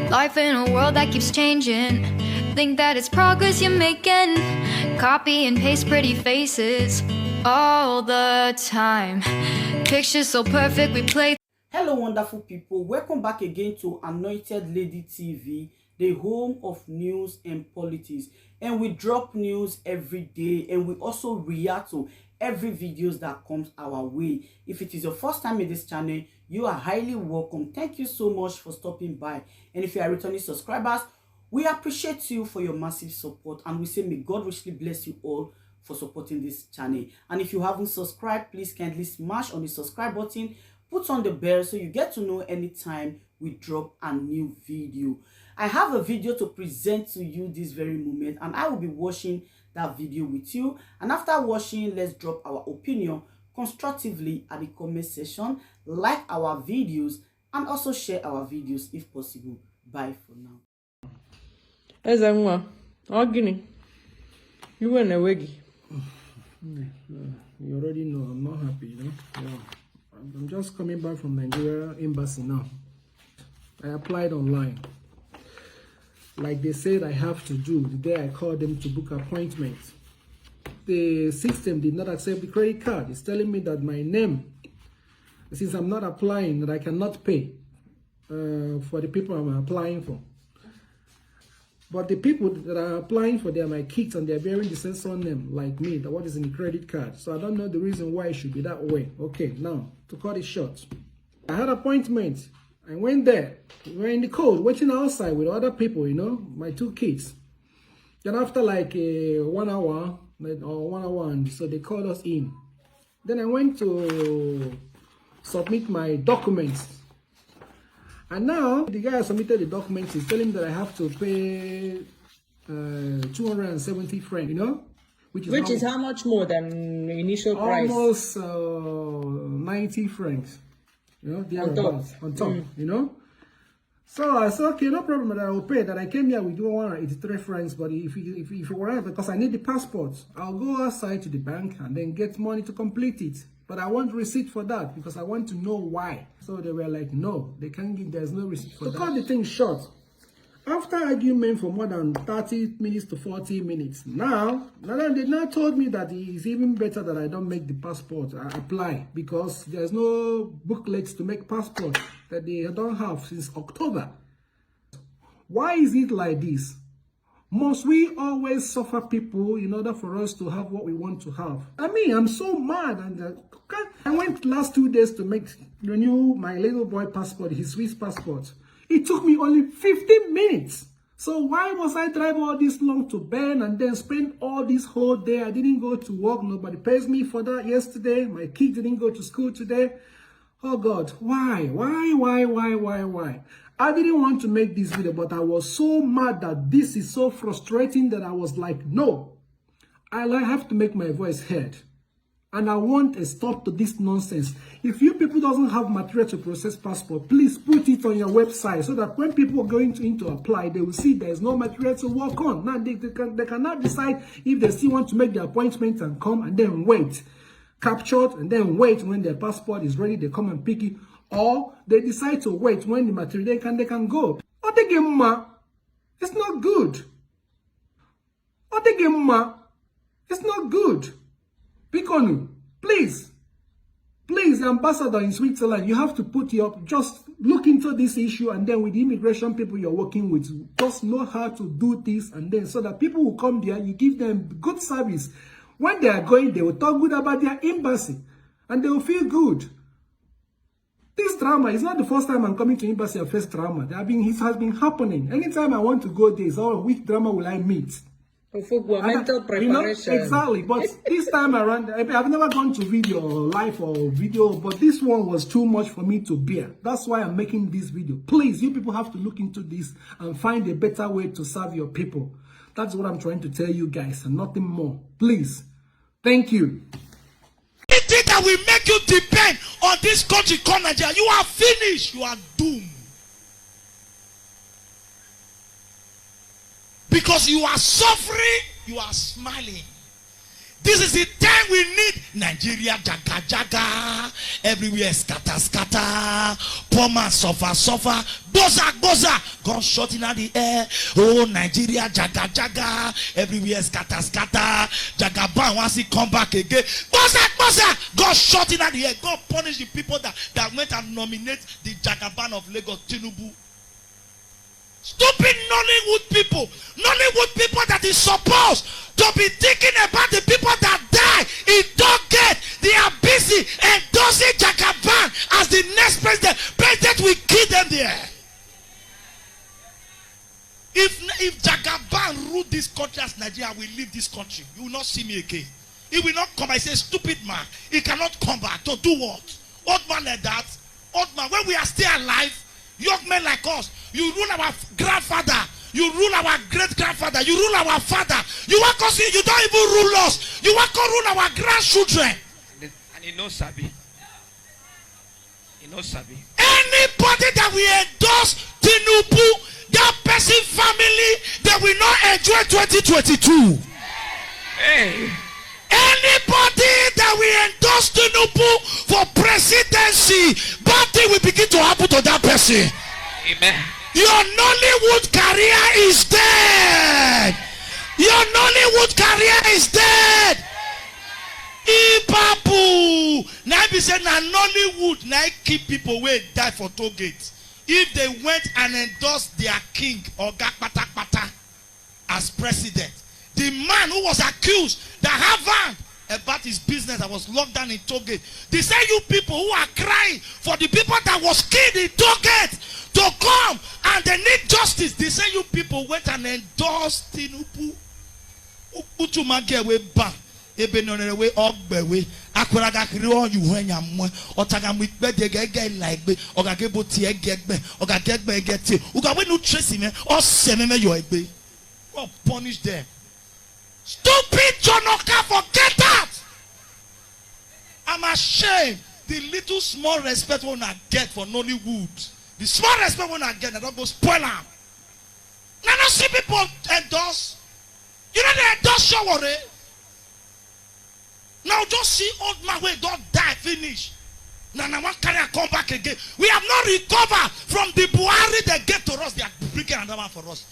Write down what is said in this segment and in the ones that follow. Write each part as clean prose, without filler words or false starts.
Life in a world that keeps changing. Think that it's progress you're making. Copy and paste pretty faces all the time. Pictures so perfect we play. Hello wonderful people, welcome back again to Anointed Lady TV, the home of news and politics. And we drop news every day, and we also react to every videos that comes our way. If it is your first time in this channel, you are highly welcome. Thank you so much for stopping by. And if you are returning subscribers, we appreciate you for your massive support, and we say may God richly bless you all for supporting this channel. And if you haven't subscribed, please kindly smash on the subscribe button, put on the bell so you get to know anytime we drop a new video. I have a video to present to you this very moment, and I will be watching that video with you. And after watching, let's drop our opinion constructively at the comment section, like our videos, and also share our videos if possible. Bye for now. Ezenwanyi, Gøne, you went away. You already know I'm not happy, you know. Yeah. I'm just coming back from Nigeria embassy now. I applied online, like they said I have to do the day I called them to book appointment. The system did not accept the credit card. It's telling me that my name, since I'm not applying, that I cannot pay for the people I'm applying for. But the people that are applying for, they are my kids, and they're bearing the same surname like me, that what is in the credit card. So I don't know the reason why it should be that way. Okay, now, to cut it short, I had an appointment. I went there. We were in the cold, waiting outside with other people, you know, my two kids. Then after like 1 hour, or 1 hour, and so they called us in. Then I went to submit my documents. And now the guy who submitted the documents is telling me that I have to pay 270 francs, you know, which is how much more than the initial price? Almost 90 francs, you know, on top, you know. So I said, okay, no problem, that I will pay. That I came here with 183 francs, but if you were, because I need the passport, I'll go outside to the bank and then get money to complete it. But I want receipt for that because I want to know why. So they were like, no, they can't give, there's no receipt for that. To cut the thing short, after argument for more than 30 minutes to 40 minutes, now they now told me that it's even better that I don't make the passport, I apply, because there's no booklets to make passport that they don't have since October. Why is it like this? Must we always suffer people in order for us to have what we want to have? I mean, I'm so mad. And I went last 2 days to renew my little boy passport, his Swiss passport. It took me only 15 minutes. So why must I drive all this long to Bern and then spend all this whole day? I didn't go to work. Nobody pays me for that yesterday. My kid didn't go to school today. Oh God, why? I didn't want to make this video, but I was so mad that this is so frustrating that I was like, no, I have to make my voice heard. And I want a stop to this nonsense. If you people doesn't have material to process passport, please put it on your website so that when people are going to apply, they will see there's no material to work on. Now they cannot decide if they still want to make the appointment and come and then wait. Captured and then wait when their passport is ready, they come and pick it. Or they decide to wait when the material they can go. Or they get ma. It's not good. Or they get ma. It's not good. Bikonu, please, the ambassador in Switzerland, you have to put your, just look into this issue, and then with the immigration people you're working with, just know how to do this, and then so that people will come there, you give them good service. When they are going, they will talk good about their embassy, and they will feel good. This drama is not the first time I'm coming to embassy and face drama. It has been happening. Anytime I want to go there, it's all, which drama will I meet? Mental preparation. You know, exactly. But this time around, I've never gone to video or live or video, but this one was too much for me to bear. That's why I'm making this video. Please, you people have to look into this and find a better way to serve your people. That's what I'm trying to tell you guys, and nothing more. Please. Thank you. Anything that will make you depend on this country called Nigeria, you are finished. You are doomed. Because you are suffering, you are smiling. This is the Then we need Nigeria jaga jaga. Everywhere scatter scatter. Poor man suffer suffer. Boza. Gunshot in the air. Oh, Nigeria jaga jaga. Everywhere scatter scatter. Jagaban once he come back again. Boza. Gunshot in the air. God punish the people that went and nominate the Jagaban of Lagos, Tinubu. Stupid Nollywood people that is supposed to be thinking about the people that die in Target. They are busy endorsing Jagaban as the next president. President will kill them there. If Jagaban rule this country as Nigeria, will leave this country. You will not see me again. He will not come. I say, stupid man. He cannot come back to do what? Old man like that. Old man. When we are still alive, young men like us, you rule our grandfather, you rule our great-grandfather, you rule our father. You want us, you don't even rule us. You want to rule our grandchildren. And he knows Sabi. He knows Sabi. Anybody that we endorse Tinubu, that person family, they will not enjoy 2022. Hey. Anybody that we endorse Tinubu for presidency, bad thing will begin to happen to that person. Amen. Your Nollywood career is dead. Your Nollywood career is dead. Ipapu. Now be said na Nollywood now keep people where die for toll gate. If they went and endorsed their king Oga Pata as president, the man who was accused that Harvard about his business that was locked down in Togate. They say you people who are crying for the people that was killed in Togate to come and they need justice. They say you people went and endorsed Tinubu. Utumagewe ba. Ebenonewe ogbewe. Akwaraga kiri on you when yamwe. Otaga mwikbe degege like be. Ogagebo ti egegbe. Ogagegbe egeti. Ugawe no trace me. Or sememe yo egbe. God punish them. Stupid John Okafor, get out! I'm ashamed. The little small respect one I get for Nollywood. The small respect one I get, I don't go spoil them. Now not see people endorse. You know they endorse Shawore. Now just see old man where don't die finish. Now one carry come back again. We have not recovered from the Buhari they get to us. They are bringing another one for us.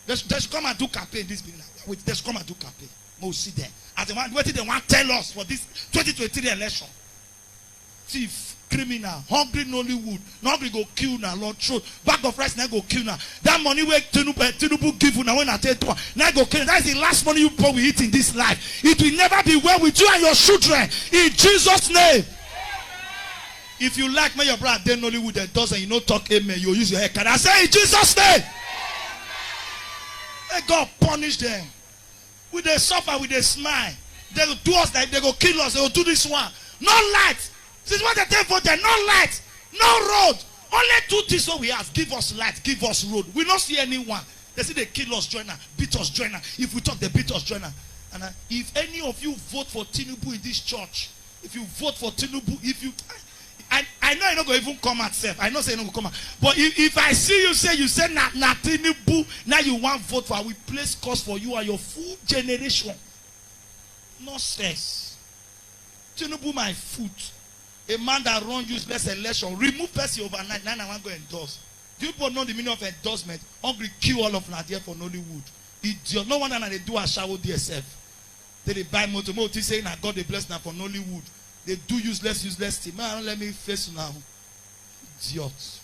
They should come and do campaign this building. Wait, they should come and do campaign. We'll see them. As they want, what did they want to tell us for this 2023 election? Thief, criminal, hungry Nollywood. Not hungry go kill now, Lord truth. Bag of rice now go kill now. That money where Tinubu give you now when I tell you now go kill. That is the last money you will eat in this life. It will never be well with you and your children. In Jesus' name. If you like me, your brother, then Nollywood that doesn't, you know, talk amen. You use your head. Can I say in Jesus' name? Let God punish them. With they suffer, with they smile. They will do us like they go kill us. They will do this one. No light. This is what they tell for them. No light. No road. Only two things so we ask. Give us light. Give us road. We not see anyone. They say they kill us, joiner. Beat us, joiner. If we talk, they beat us, joiner. And if any of you vote for Tinubu in this church, if you vote for Tinubu, if you... I know you're not going to even come out self. I know say you're not going to come out. But if I see you say na Tinubu, now you want vote for, I will place cost for you and your full generation. No stress. Tinubu my foot. A man that run useless election. Remove person overnight. Now I want to go endorse. Do you people know the meaning of endorsement? Hungry kill all of Nadia for Nollywood. Idiot. No one and they do a shower DSF. They buy motor saying that God they bless now for Nollywood. They do useless thing. Man, let me face now. Idiots.